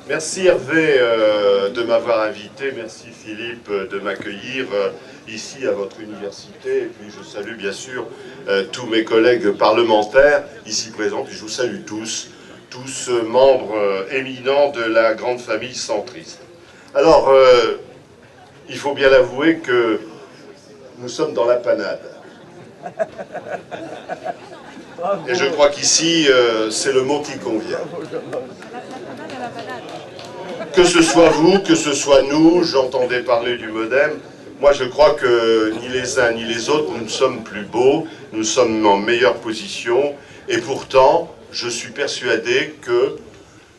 Merci Hervé de m'avoir invité, merci Philippe de m'accueillir ici à votre université, et puis je salue bien sûr tous mes collègues parlementaires ici présents, puis je vous salue tous membres éminents de la grande famille centriste. Alors, il faut bien l'avouer que nous sommes dans la panade. Et je crois qu'ici, c'est le mot qui convient. Que ce soit vous, que ce soit nous, j'entendais parler du MoDem. Moi, je crois que ni les uns ni les autres, nous ne sommes plus beaux, nous sommes en meilleure position. Et pourtant, je suis persuadé qu'il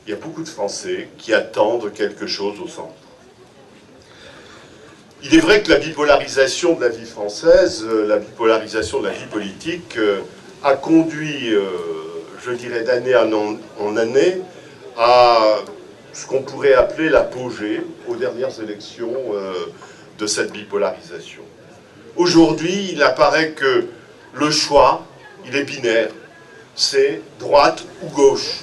y a beaucoup de Français qui attendent quelque chose au centre. Il est vrai que la bipolarisation de la vie française, la bipolarisation de la vie politique, a conduit, je dirais d'année en année, à ce qu'on pourrait appeler l'apogée aux dernières élections de cette bipolarisation. Aujourd'hui, il apparaît que le choix, il est binaire, c'est droite ou gauche.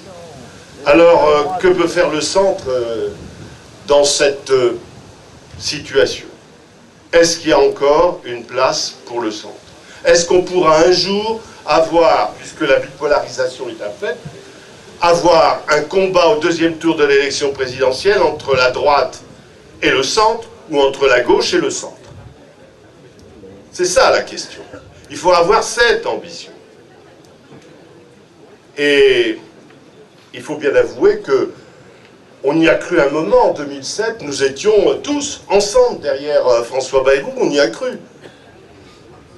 Alors, que peut faire le centre dans cette situation? Est-ce qu'il y a encore une place pour le centre? Est-ce qu'on pourra un jour avoir, puisque la bipolarisation est un fait, avoir un combat au deuxième tour de l'élection présidentielle entre la droite et le centre, ou entre la gauche et le centre? C'est ça la question. Il faut avoir cette ambition. Et il faut bien avouer que on y a cru un moment, en 2007, nous étions tous ensemble derrière François Bayrou, on y a cru.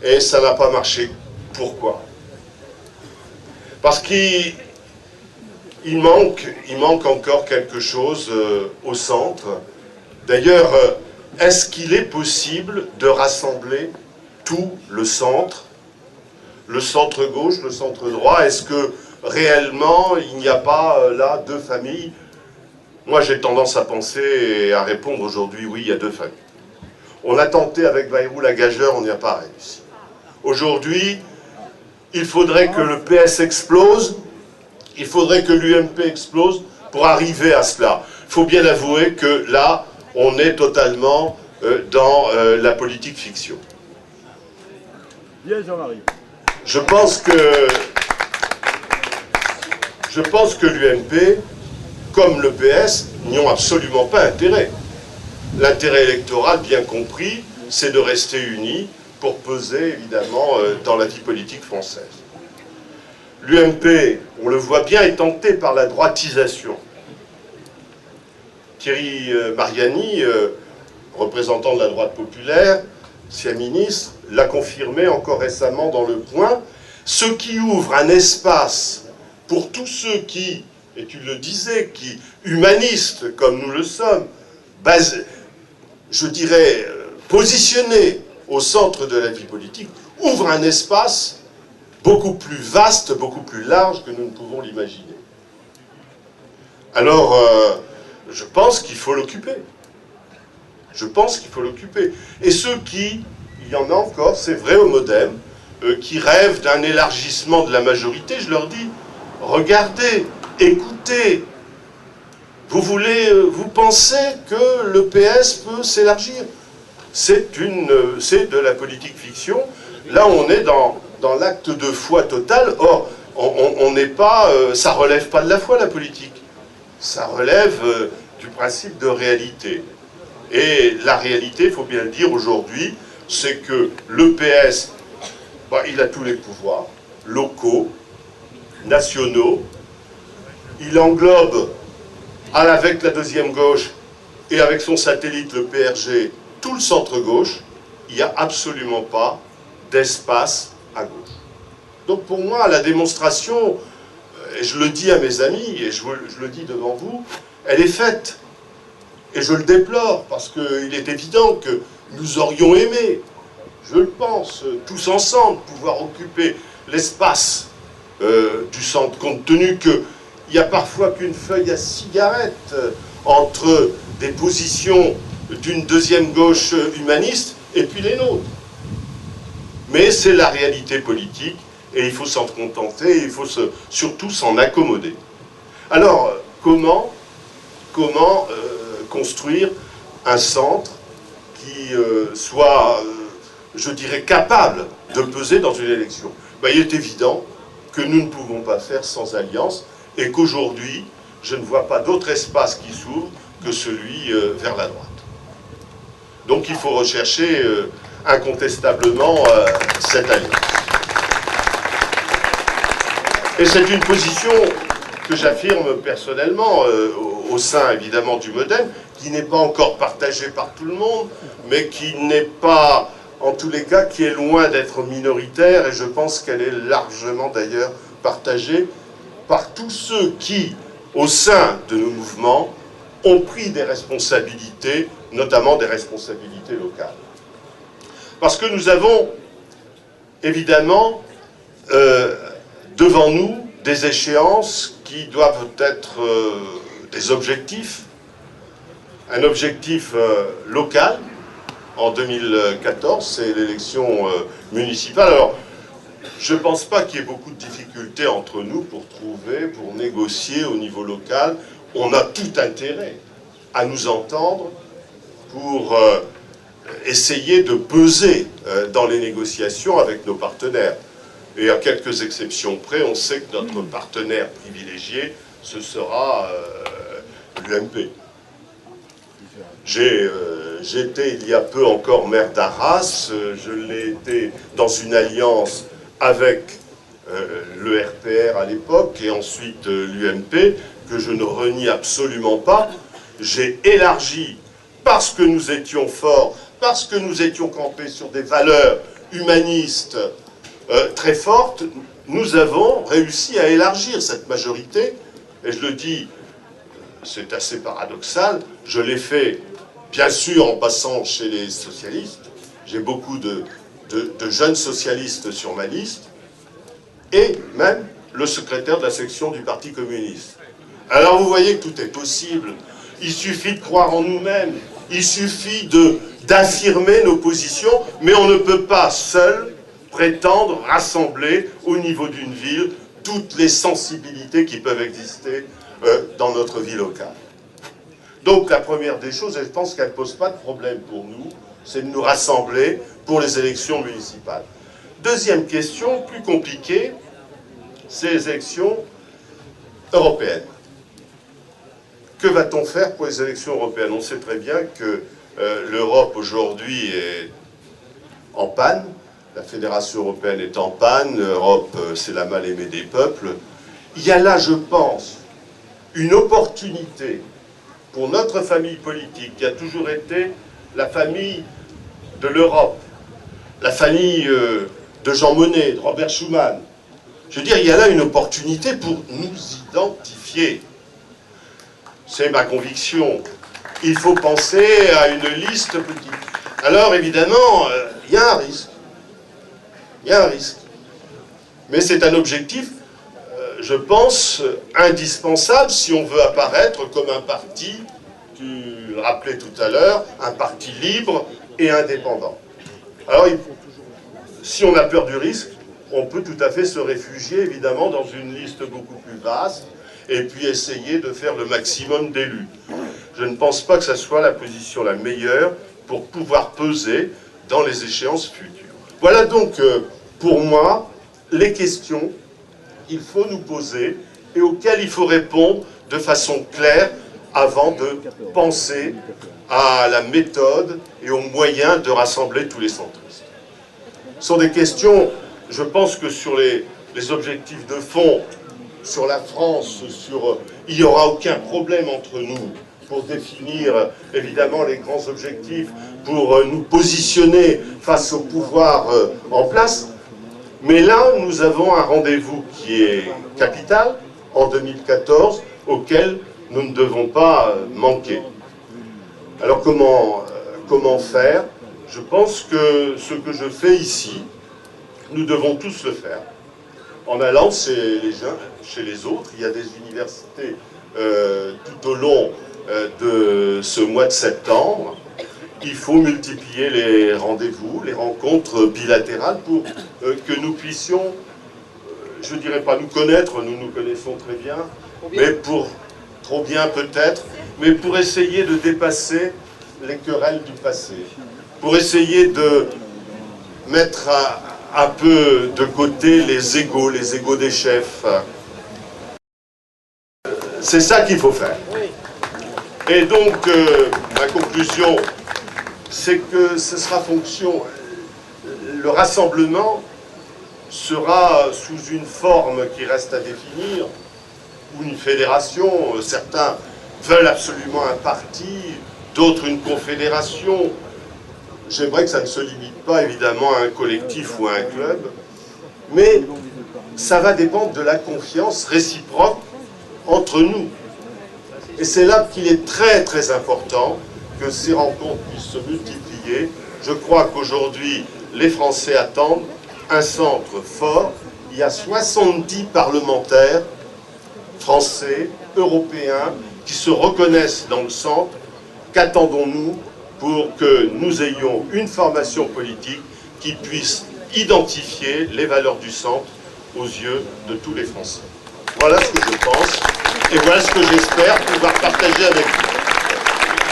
Et ça n'a pas marché. Pourquoi? Parce qu'il manque encore quelque chose au centre. D'ailleurs, est-ce qu'il est possible de rassembler tout le centre gauche, le centre droit? Est-ce que réellement il n'y a pas là deux familles? Moi j'ai tendance à penser et à répondre aujourd'hui, oui, il y a deux familles. On a tenté avec Bayrou la gageure, on n'y a pas réussi. Aujourd'hui, il faudrait que le PS explose, il faudrait que l'UMP explose pour arriver à cela. Il faut bien avouer que là, on est totalement dans la politique fiction. Bien, Jean-Marie. Je pense que l'UMP, comme le PS, n'y ont absolument pas intérêt. L'intérêt électoral, bien compris, c'est de rester unis pour peser, évidemment, dans la vie politique française. L'UMP, on le voit bien, est tenté par la droitisation. Thierry Mariani, représentant de la droite populaire, ancien ministre, l'a confirmé encore récemment dans Le Point, ce qui ouvre un espace pour tous ceux qui, et tu le disais, qui, humanistes comme nous le sommes, je dirais, positionnés au centre de la vie politique, ouvre un espace beaucoup plus vaste, beaucoup plus large que nous ne pouvons l'imaginer. Alors, je pense qu'il faut l'occuper. Je pense qu'il faut l'occuper. Et ceux qui, il y en a encore, c'est vrai au MoDem, qui rêvent d'un élargissement de la majorité, je leur dis, regardez, écoutez, vous pensez que le PS peut s'élargir? C'est de la politique fiction. Là, on est dans l'acte de foi total. Or, on n'est pas, ça relève pas de la foi, la politique. Ça relève du principe de réalité. Et la réalité, il faut bien le dire aujourd'hui, c'est que le PS, il a tous les pouvoirs, locaux, nationaux. Il englobe, avec la deuxième gauche et avec son satellite, le PRG, tout le centre-gauche. Il n'y a absolument pas d'espace à gauche. Donc pour moi, la démonstration, et je le dis à mes amis, et je le dis devant vous, elle est faite. Et je le déplore, parce qu'il est évident que nous aurions aimé, je le pense, tous ensemble, pouvoir occuper l'espace du centre, compte tenu qu'il n'y a parfois qu'une feuille à cigarette entre des positions d'une deuxième gauche humaniste et puis les nôtres. Mais c'est la réalité politique, et il faut s'en contenter, il faut surtout s'en accommoder. Alors, comment comment construire un centre qui soit, je dirais, capable de peser dans une élection. Ben, il est évident que nous ne pouvons pas faire sans alliance et qu'aujourd'hui, je ne vois pas d'autre espace qui s'ouvre que celui vers la droite. Donc il faut rechercher incontestablement cette alliance. Et c'est une position que j'affirme personnellement au sein évidemment du Modem, qui n'est pas encore partagée par tout le monde, mais qui n'est pas, en tous les cas, qui est loin d'être minoritaire, et je pense qu'elle est largement d'ailleurs partagée par tous ceux qui, au sein de nos mouvements, ont pris des responsabilités, notamment des responsabilités locales. Parce que nous avons, évidemment, devant nous, des échéances qui doivent être des objectifs. Un objectif local, en 2014, c'est l'élection municipale. Alors, je ne pense pas qu'il y ait beaucoup de difficultés entre nous pour négocier au niveau local. On a tout intérêt à nous entendre pour essayer de peser dans les négociations avec nos partenaires. Et à quelques exceptions près, on sait que notre partenaire privilégié, ce sera l'UMP. J'étais il y a peu encore maire d'Arras, je l'ai été dans une alliance avec le RPR à l'époque et ensuite l'UMP, que je ne renie absolument pas. J'ai élargi, parce que nous étions forts, parce que nous étions campés sur des valeurs humanistes très fortes, nous avons réussi à élargir cette majorité, et je le dis, c'est assez paradoxal, je l'ai fait, bien sûr, en passant chez les socialistes, j'ai beaucoup de jeunes socialistes sur ma liste, et même le secrétaire de la section du Parti communiste. Alors vous voyez que tout est possible, il suffit de croire en nous-mêmes, il suffit d'affirmer nos positions, mais on ne peut pas seul prétendre rassembler au niveau d'une ville toutes les sensibilités qui peuvent exister dans notre vie locale. Donc la première des choses, et je pense qu'elle ne pose pas de problème pour nous, c'est de nous rassembler pour les élections municipales. Deuxième question, plus compliquée, c'est les élections européennes. Que va-t-on faire pour les élections européennes? On sait très bien que l'Europe aujourd'hui est en panne, la Fédération européenne est en panne, l'Europe c'est la mal-aimée des peuples. Il y a là, je pense, une opportunité pour notre famille politique, qui a toujours été la famille de l'Europe, la famille de Jean Monnet, de Robert Schuman. Je veux dire, il y a là une opportunité pour nous identifier. C'est ma conviction. Il faut penser à une liste petite. Alors, évidemment, il y a un risque. Il y a un risque. Mais c'est un objectif, je pense, indispensable si on veut apparaître comme un parti, tu le rappelais tout à l'heure, un parti libre et indépendant. Alors, si on a peur du risque, on peut tout à fait se réfugier, évidemment, dans une liste beaucoup plus vaste, et puis essayer de faire le maximum d'élus. Je ne pense pas que ce soit la position la meilleure pour pouvoir peser dans les échéances futures. Voilà donc, pour moi, les questions qu'il faut nous poser et auxquelles il faut répondre de façon claire avant de penser à la méthode et aux moyens de rassembler tous les centristes. Ce sont des questions, je pense que sur les objectifs de fond, sur la France, il n'y aura aucun problème entre nous pour définir évidemment les grands objectifs, pour nous positionner face au pouvoir en place. Mais là, nous avons un rendez-vous qui est capital en 2014, auquel nous ne devons pas manquer. Alors comment faire? Je pense que ce que je fais ici, nous devons tous le faire. En allant chez les uns, chez les autres, il y a des universités tout au long de ce mois de septembre. Il faut multiplier les rendez-vous, les rencontres bilatérales pour que nous puissions, je ne dirais pas nous connaître, nous nous connaissons très bien, mais pour trop bien peut-être, mais pour essayer de dépasser les querelles du passé, pour essayer de mettre un peu de côté les égos des chefs. C'est ça qu'il faut faire. Et donc, ma conclusion, c'est que ce sera fonction, le rassemblement sera sous une forme qui reste à définir, ou une fédération. Certains veulent absolument un parti, d'autres une confédération. J'aimerais que ça ne se limite pas évidemment à un collectif ou à un club, mais ça va dépendre de la confiance réciproque entre nous. Et c'est là qu'il est très très important que ces rencontres puissent se multiplier. Je crois qu'aujourd'hui, les Français attendent un centre fort. Il y a 70 parlementaires français, européens, qui se reconnaissent dans le centre. Qu'attendons-nous pour que nous ayons une formation politique qui puisse identifier les valeurs du centre aux yeux de tous les Français? Voilà ce que je pense, et voilà ce que j'espère pouvoir partager avec vous.